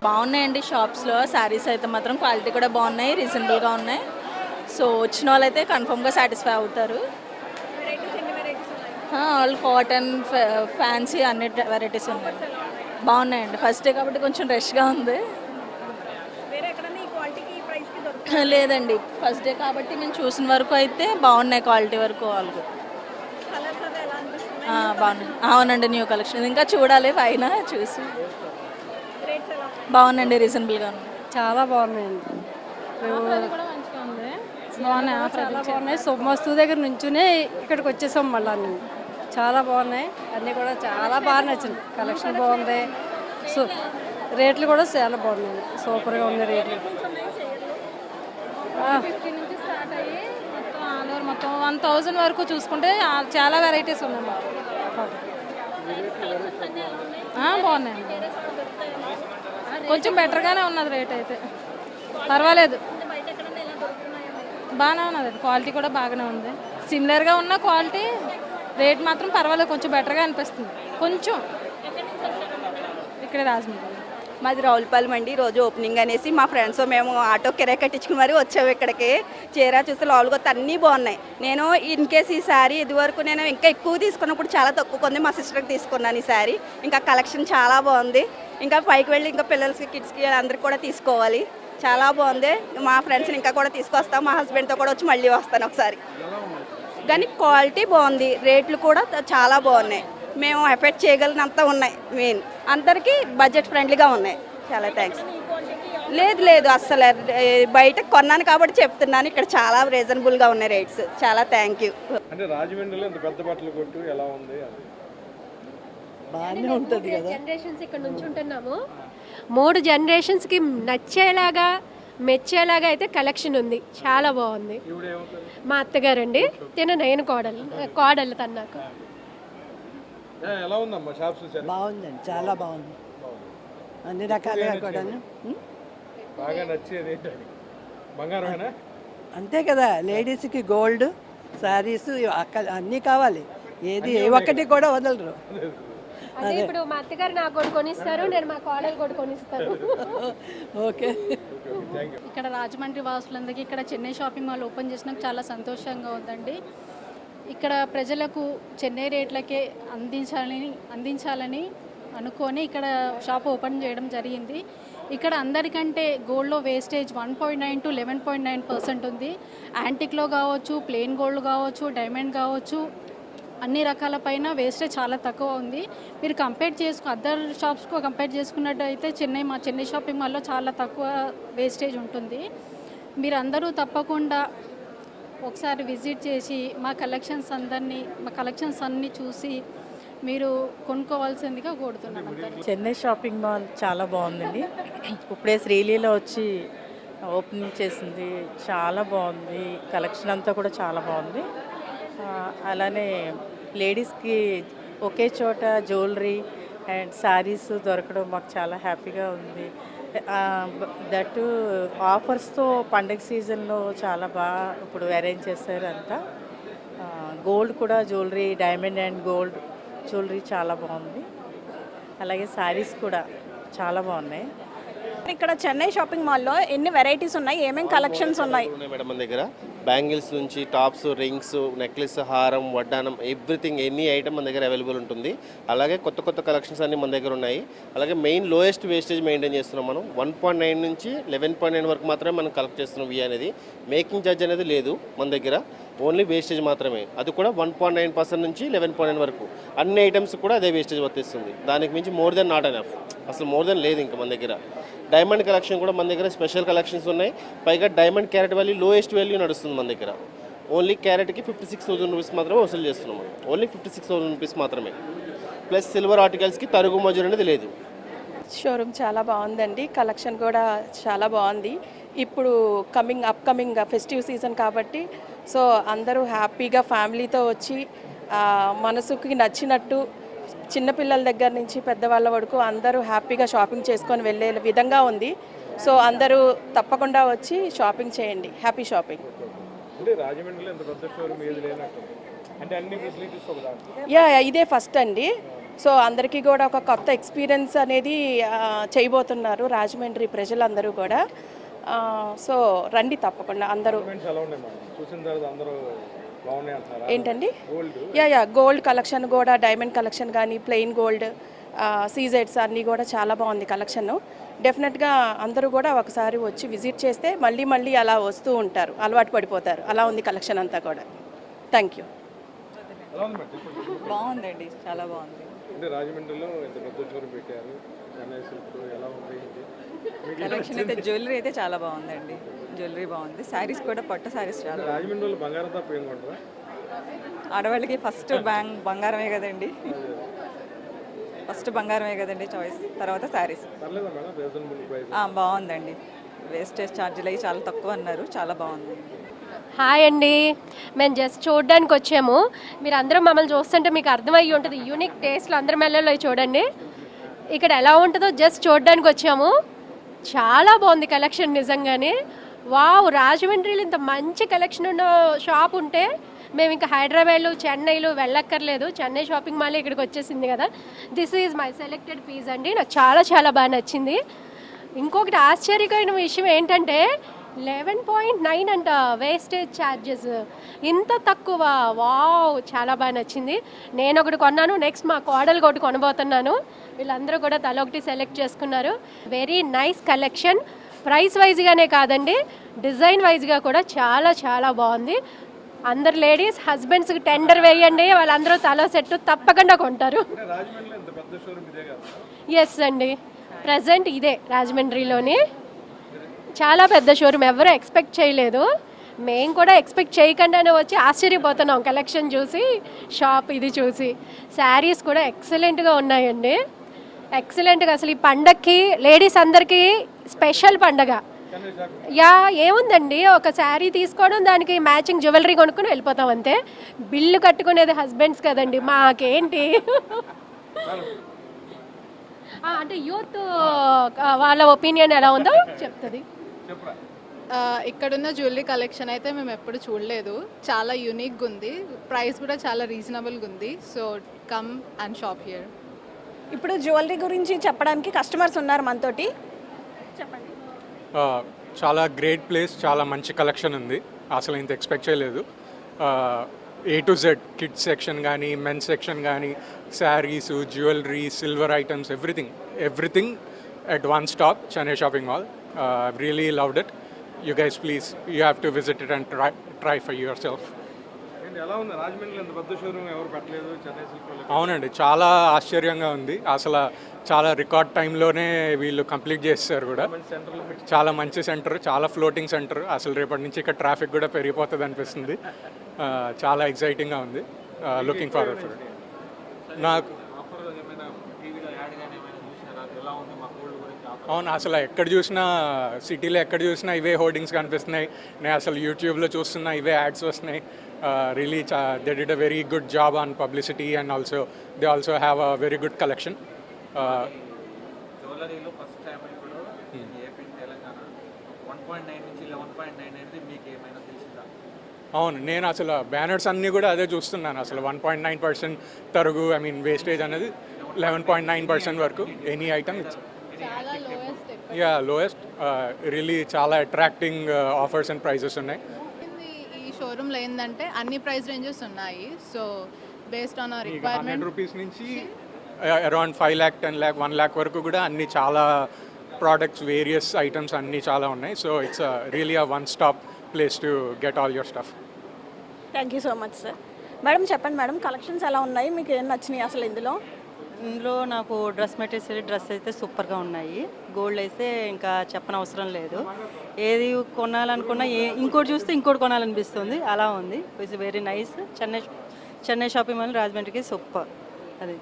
బాగున్నాయండి షాప్స్లో. శారీస్ అయితే మాత్రం క్వాలిటీ కూడా బాగున్నాయి, రీజనబుల్గా ఉన్నాయి. సో వచ్చిన వాళ్ళైతే కన్ఫర్మ్గా సాటిస్ఫై అవుతారు. ఆల్ కాటన్, ఫ్యాన్సీ అన్ని వెరైటీస్ ఉన్నాయి. బాగున్నాయండి. ఫస్ట్ డే కాబట్టి కొంచెం రష్గా ఉంది. లేదండి, ఫస్ట్ డే కాబట్టి నేను చూసిన వరకు అయితే బాగున్నాయి, క్వాలిటీ వరకు వాళ్ళకు బాగున్నాయి. అవునండి, న్యూ కలెక్షన్ ఇంకా చూడాలి పైన చూసి. బాగుందండి, రీజనబుల్గా ఉంది. చాలా బాగున్నాయండి. చాలా బాగున్నాయి. వస్తువు దగ్గర నుంచునే ఇక్కడికి వచ్చేసాం మళ్ళా. చాలా బాగున్నాయి అన్నీ కూడా, చాలా బాగా నచ్చింది. కలెక్షన్ బాగుంది. సో రేట్లు కూడా చాలా బాగున్నాయి, సూపర్గా ఉంది రేట్లు. 50 నుంచి స్టార్ట్ అయ్యి మొత్తం 1000 వరకు చూసుకుంటే చాలా వెరైటీస్ ఉన్నాయి మాకు. బాగున్నాయండి, కొంచెం బెటర్గానే ఉన్నది రేట్ అయితే, పర్వాలేదు, బాగానే ఉన్నది. క్వాలిటీ కూడా బాగానే ఉంది. సిమిలర్గా ఉన్న క్వాలిటీ, రేట్ మాత్రం పర్వాలేదు, కొంచెం బెటర్గా అనిపిస్తుంది. కొంచెం ఇక్కడ రాజమండ్రి. మాది రావులపాలెం అండి. రోజు ఓపెనింగ్ అనేసి మా ఫ్రెండ్స్ మేము ఆటో కిరాయి కట్టించుకుని మరి వచ్చాము ఇక్కడికి. చీర చూస్తే లోపల కొత్త అన్నీ బాగున్నాయి. నేను ఇన్ కేస్ ఈ శారీ ఇదివరకు నేను ఇంకా ఎక్కువ తీసుకున్నప్పుడు చాలా తక్కువ కొంది మా సిస్టర్కి తీసుకున్నాను ఈ శారీ. ఇంకా కలెక్షన్ చాలా బాగుంది. ఇంకా పైకి వెళ్ళి ఇంకా పిల్లలకి, కిడ్స్కి అందరికి కూడా తీసుకోవాలి. చాలా బాగుంది. మా ఫ్రెండ్స్ని ఇంకా కూడా తీసుకొస్తాం. మా హస్బెండ్తో కూడా వచ్చి మళ్ళీ వస్తాను ఒకసారి. కానీ క్వాలిటీ బాగుంది, రేట్లు కూడా చాలా బాగున్నాయి. మేము ఎఫెక్ట్ చేయగలిగినంత ఉన్నాయి. మెయిన్ అందరికీ బడ్జెట్ ఫ్రెండ్లీగా ఉన్నాయి. చాలా థ్యాంక్స్. లేదు అస్సలు బయట కొన్నాను కాబట్టి చెప్తున్నాను. ఇక్కడ చాలా రీజనబుల్గా ఉన్నాయి రేట్స్. చాలా థ్యాంక్ యూ. అంటే రాజమండ్రిలో ఇంత పెద్ద బట్టలు కొట్టు ఎలా ఉంది? బాగానే ఉంటుంది కదా. జనరేషన్స్ ఇక్కడ నుంచి ఉంటున్నాము. 3 జనరేషన్స్కి నచ్చేలాగా, మెచ్చేలాగా అయితే కలెక్షన్ ఉంది. చాలా బాగుంది. మా అత్తగారండి, నేను కోడలు తను నాకు. ఎలా ఉందమ్మా షాప్స్? బాగుందండి, చాలా బాగుంది. అన్ని రకాలుగా కూడా బాగా నచ్చేది బంగారమేనా? అంతే కదా, లేడీస్కి గోల్డ్ శారీస్ అన్నీ కావాలి. ఏది ఏ ఒక్కటి కూడా వదలరు. అదే ఇప్పుడు మా అత్తగారు నాకు కూడా కొనిస్తారు, నేను మా కోడలు కూడా కొనిస్తారు. ఓకే. ఇక్కడ రాజమండ్రి వాసులందరికీ ఇక్కడ చెన్నై షాపింగ్ మాల్ ఓపెన్ చేసినాక చాలా సంతోషంగా ఉందండి. ఇక్కడ ప్రజలకు చెన్నై రేట్లకే అందించాలని అనుకొని ఇక్కడ షాప్ ఓపెన్ చేయడం జరిగింది. ఇక్కడ అందరికంటే గోల్డ్లో వేస్టేజ్ 1.9 to 11.9% ఉంది. యాంటిక్లో కావచ్చు, ప్లెయిన్ గోల్డ్ కావచ్చు, డైమండ్ కావచ్చు, అన్ని రకాల పైన వేస్టేజ్ చాలా తక్కువ ఉంది. మీరు అదర్ షాప్స్తో కంపేర్ చేసుకున్నట్టయితే మా చెన్నై షాపింగ్ మాల్లో చాలా తక్కువ వేస్టేజ్ ఉంటుంది. మీరు అందరూ తప్పకుండా ఒకసారి విజిట్ చేసి మా కలెక్షన్స్ అన్నీ చూసి మీరు కొనుక్కోవాల్సిందిగా కోరుతున్నాను. చెన్నై షాపింగ్ మాల్ చాలా బాగుందండి. ఇప్పుడే శ్రీలీలో వచ్చి ఓపెనింగ్ చేసింది, చాలా బాగుంది. కలెక్షన్ అంతా కూడా చాలా బాగుంది. అలానే లేడీస్కి ఒకే చోట జ్యువెలరీ అండ్ శారీస్ దొరకడం మాకు చాలా హ్యాపీగా ఉంది. దట్టు ఆఫర్స్తో పండగ సీజన్లో చాలా బాగా ఇప్పుడు అరేంజ్ చేశారు అంతా. గోల్డ్ కూడా jewellery, diamond and gold jewellery చాలా బాగుంది. అలాగే శారీస్ కూడా చాలా బాగున్నాయి. ఇక్కడ చెన్నై షాపింగ్ మాల్లో ఎన్ని వెరైటీస్ ఉన్నాయి, ఏమేమి కలెక్షన్స్ ఉన్నాయి మేడం మన దగ్గర? బ్యాంగిల్స్ నుంచి టాప్స్, రింగ్స్, నెక్లెస్, హారం, వడ్డానం, ఎవ్రీథింగ్, ఎనీ ఐటమ్ మన దగ్గర అవైలబుల్ ఉంటుంది. అలాగే కొత్త కలెక్షన్స్ అన్నీ మన దగ్గర ఉన్నాయి. అలాగే మెయిన్ లోయెస్ట్ వేస్టేజ్ మెయింటైన్ చేస్తున్నాం మనం. 1.9 నుంచి 11.9 వరకు మాత్రమే మనం కలెక్ట్ చేస్తున్నాం. అనేది మేకింగ్ ఛార్జ్ అనేది లేదు మన దగ్గర, ఓన్లీ వేస్టేజ్ మాత్రమే. అది కూడా 1.9% నుంచి 11.9 వరకు అన్ని ఐటమ్స్ కూడా అదే వేస్టేజ్ వర్తిస్తుంది. దానికి మించి మోర్ దెన్ నాట్ ఎనఫ్, అసలు మోర్ దెన్ లేదు ఇంకా మన దగ్గర. డైమండ్ కలెక్షన్ కూడా మన దగ్గర స్పెషల్ కలెక్షన్స్ ఉన్నాయి. పైగా diamond carrot value lowest value నడుస్తుంది మన దగ్గర. ఓన్లీ క్యారెట్కి 56,000 రూపీస్ మాత్రమే వసూలు చేస్తున్నాం మనం. ఓన్లీ 56,000 రూపీస్ మాత్రమే. ప్లస్ సిల్వర్ ఆర్టికల్స్కి తరుగు మజూరు అనేది లేదు. షోరూమ్ చాలా బాగుందండి, కలెక్షన్ కూడా చాలా బాగుంది. ఇప్పుడు అప్కమింగ్ ఫెస్టివ్ సీజన్ కాబట్టి సో అందరూ హ్యాపీగా ఫ్యామిలీతో వచ్చి మనసుకి నచ్చినట్టు చిన్నపిల్లల దగ్గర నుంచి పెద్దవాళ్ళ వరకు అందరూ హ్యాపీగా షాపింగ్ చేసుకొని వెళ్ళే విధంగా ఉంది. సో అందరూ తప్పకుండా వచ్చి షాపింగ్ చేయండి. Happy shopping. రాజమండ్రిలో ఎంత పెద్ద షోరూమ్ ఏది లేనట్టు, అంటే అన్ని ఫెసిలిటీస్ ఇదే ఫస్ట్ అండి. సో అందరికీ కూడా ఒక కొత్త ఎక్స్పీరియన్స్ అనేది చేయబోతున్నారు రాజమండ్రి ప్రజలందరూ కూడా. సో రండి తప్పకుండా అందరూ. ఎలా ఉన్నాయి మేడం? చూసిన తర్వాత అందరూ బాగున్నాయి అంటారా? ఏంటండి? గోల్డ్ యా గోల్డ్ కలెక్షన్ కూడా, డైమండ్ కలెక్షన్ కానీ, ప్లెయిన్ గోల్డ్, సీజెడ్స్ అన్నీ కూడా చాలా బాగుంది కలెక్షన్. డెఫినెట్గా అందరూ కూడా ఒకసారి వచ్చి విజిట్ చేస్తే మళ్ళీ మళ్ళీ అలా వస్తూ ఉంటారు, అలవాటు పడిపోతారు. అలా ఉంది కలెక్షన్ అంతా కూడా. Thank you. ఎలా ఉంది మేడం? చెప్పండి. బాగుందండి, చాలా బాగుంది. అంటే రాజమండ్రిలో ఇంత పెద్ద షోరూమ్ పెట్టారు, చెన్నై సిల్క్ ఎలా ఉంది? కలెక్షన్ అయితే జ్యువెలరీ అయితే చాలా బాగుందండి. జ్యువెలరీ బాగుంది, శారీస్ కూడా పట్టు శారీస్ చాలా. రాజమండ్రిలో బంగారం తప్ప ఏం కొంటారా? ఆడవాళ్ళకి ఫస్ట్ బంగారమే కదండి, ఫస్ట్ బంగారమే కదండి చాయిస్, తర్వాత శారీస్. పర్లేదా మేడం? Reasonable price. బాగుందండి, వేస్టేజ్ ఛార్జీలు అవి చాలా తక్కువ అన్నారు, చాలా బాగుంది. హాయ్ అండి, మేము జస్ట్ చూడడానికి వచ్చాము. మీరు అందరూ మమ్మల్ని చూస్తుంటే మీకు అర్థమయ్యి ఉంటుంది యూనిక్ టేస్ట్లు అందరి మెల్లలో చూడండి. ఇక్కడ ఎలా ఉంటుందో జస్ట్ చూడడానికి వచ్చాము. చాలా బాగుంది కలెక్షన్ నిజంగానే. వావ్, రాజమండ్రిలో ఇంత మంచి కలెక్షన్ ఉన్న షాప్ ఉంటే మేము ఇంకా హైదరాబాద్లో చెన్నైలో వెళ్ళక్కర్లేదు. చెన్నై షాపింగ్ మాల్ ఇక్కడికి వచ్చేసింది కదా. This is my selected piece అండి, నాకు చాలా చాలా బాగా నచ్చింది. ఇంకొకటి ఆశ్చర్యకరమైన విషయం ఏంటంటే 11.9 అంట వేస్టేజ్ ఛార్జెస్, ఇంత తక్కువ. వావ్, చాలా బాగా నచ్చింది. నేను ఒకటి కొన్నాను, నెక్స్ట్ మా కోడలు ఒకటి కొనబోతున్నాను. వీళ్ళందరూ కూడా తల ఒకటి సెలెక్ట్ చేసుకున్నారు. Very nice collection. ప్రైస్ వైజ్గానే కాదండి, డిజైన్ వైజ్గా కూడా చాలా చాలా బాగుంది. అందరు లేడీస్ హస్బెండ్స్కి టెండర్ వేయండి, వాళ్ళందరూ తల సెట్ తప్పకుండా కొంటారు. రాజమండ్రిలో ఇంత పెద్ద షోరూమ్ ఇదే కదా? ఎస్ అండి, ప్రజెంట్ ఇదే రాజమండ్రిలోని చాలా పెద్ద షోరూమ్. ఎవరు ఎక్స్పెక్ట్ చేయలేదు, మేము కూడా ఎక్స్పెక్ట్ చేయకుండానే వచ్చి ఆశ్చర్యపోతున్నాం కలెక్షన్ చూసి, షాప్ ఇది చూసి. శారీస్ కూడా ఎక్సలెంట్గా ఉన్నాయండి, ఎక్సలెంట్గా. అసలు ఈ పండగకి లేడీస్ అందరికీ స్పెషల్ పండగ. యా, ఏముందండి, ఒక శారీ తీసుకోవడం, దానికి మ్యాచింగ్ జ్యువెలరీ కొనుక్కొని వెళ్ళిపోతాం అంతే. బిల్లు కట్టుకునేది హస్బెండ్స్ కదండి, మాకేంటి. అంటే యూత్ వాళ్ళ ఒపీనియన్ ఎలా ఉందో చెప్తుంది. ఇక్కడున్న జ్యువెలరీ కలెక్షన్ అయితే మేము ఎప్పుడు చూడలేదు, చాలా యూనిక్గా ఉంది. ప్రైస్ కూడా చాలా రీజనబుల్గా ఉంది. So come and shop here. ఇప్పుడు జ్యువెలరీ గురించి చెప్పడానికి కస్టమర్స్ ఉన్నారు మనతోటి. చెప్పండి. చాలా గ్రేట్ ప్లేస్, చాలా మంచి కలెక్షన్ ఉంది, అసలు ఇంత ఎక్స్పెక్ట్ చేయలేదు. A to Z, kids section కానీ, మెన్స్ సెక్షన్ కానీ, saris, jewellery, silver items, everything at one stop, Chennai Shopping Mall. I've really loved it. You guys, please, you have to visit it and try for yourself. ఎలా ఉంది రాజమండ్రిలో ఇంత పెద్ద showroom ఎవరు పెట్టలేదు చెన్నై సిల్క్లో? అవునండి, చాలా ఆశ్చర్యంగా ఉంది. అసలు చాలా రికార్డ్ టైంలోనే వీళ్ళు కంప్లీట్ చేస్తారు కూడా. చాలా మంచి సెంటర్, చాలా ఫ్లోటింగ్ సెంటర్. అసలు రేపటి నుంచి ఇక్కడ ట్రాఫిక్ కూడా పెరిగిపోతుంది అనిపిస్తుంది. చాలా ఎక్సైటింగ్గా ఉంది. Looking forward for it. నాకు అవును, అసలు ఎక్కడ చూసినా సిటీలో ఎక్కడ చూసినా ఇవే హోర్డింగ్స్ కనిపిస్తున్నాయి. నేను అసలు యూట్యూబ్లో చూస్తున్నా ఇవే యాడ్స్ వస్తున్నాయి. Really they did a very good job on publicity and also they also have a very good collection. జ్యువెలరీలో ఫస్ట్ టైం ఇప్పుడు ఏపీ తెలంగాణ 1.9 నుంచి 11.9 అనేది మీకు ఏమైనా తెలిసిందా? అవును, నేను అసలు బ్యానర్స్ అన్నీ కూడా అదే చూస్తున్నాను. అసలు 1.9% తరుగు, ఐ మీన్ వేస్టేజ్ అనేది 11.9% వరకు any item. Yeah, lowest. Really చాలా అట్రాక్టింగ్ ఆఫర్స్ అండ్ ప్రైజెస్ ఉన్నాయి. ఈ షోరూమ్లో ఏంటంటే అన్ని ప్రైస్ రేంజెస్ ఉన్నాయి. So based on requirement rupees నుంచి అరౌండ్ 5 lakh, 10 lakh, 1 lakh వరకు కూడా అన్ని చాలా ప్రోడక్ట్స్, వేరియస్ ఐటమ్స్ అన్నీ చాలా ఉన్నాయి. So it's really a one stop place to get all your stuff. Thank you so much sir. Madam చెప్పండి మేడం, కలెక్షన్స్ ఎలా ఉన్నాయి, మీకు ఏం నచ్చినాయి అసలు ఇందులో? ఇందులో నాకు డ్రెస్ మెటీరియల్, డ్రెస్ అయితే సూపర్గా ఉన్నాయి. గోల్డ్ అయితే ఇంకా చెప్పనవసరం లేదు. ఏది కొనాలనుకున్నా ఇంకోటి చూస్తే ఇంకోటి కొనాలనిపిస్తుంది, అలా ఉంది. It's very nice. Chennai shopping mall రాజమండ్రికి సూపర్. అది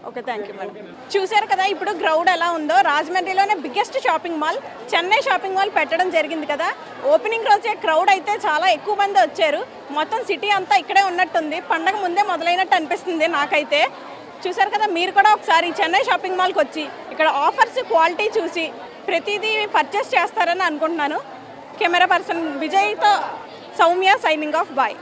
ఓకే, థ్యాంక్ యూ మేడం. చూశారు కదా ఇప్పుడు క్రౌడ్ ఎలా ఉందో. రాజమండ్రిలోనే biggest shopping mall Chennai shopping mall పెట్టడం జరిగింది కదా. ఓపెనింగ్ రోజే క్రౌడ్ అయితే చాలా ఎక్కువ మంది వచ్చారు. మొత్తం సిటీ అంతా ఇక్కడే ఉన్నట్టుంది. పండగ ముందే మొదలైనట్టు అనిపిస్తుంది నాకైతే. చూశారు కదా, మీరు కూడా ఒకసారి చెన్నై షాపింగ్ మాల్కి వచ్చి ఇక్కడ ఆఫర్స్, క్వాలిటీ చూసి ప్రతిదీ పర్చేస్ చేస్తారని అనుకుంటున్నాను. కెమెరా పర్సన్ విజయ్తో సౌమ్య సైనింగ్ ఆఫ్. బాయ్.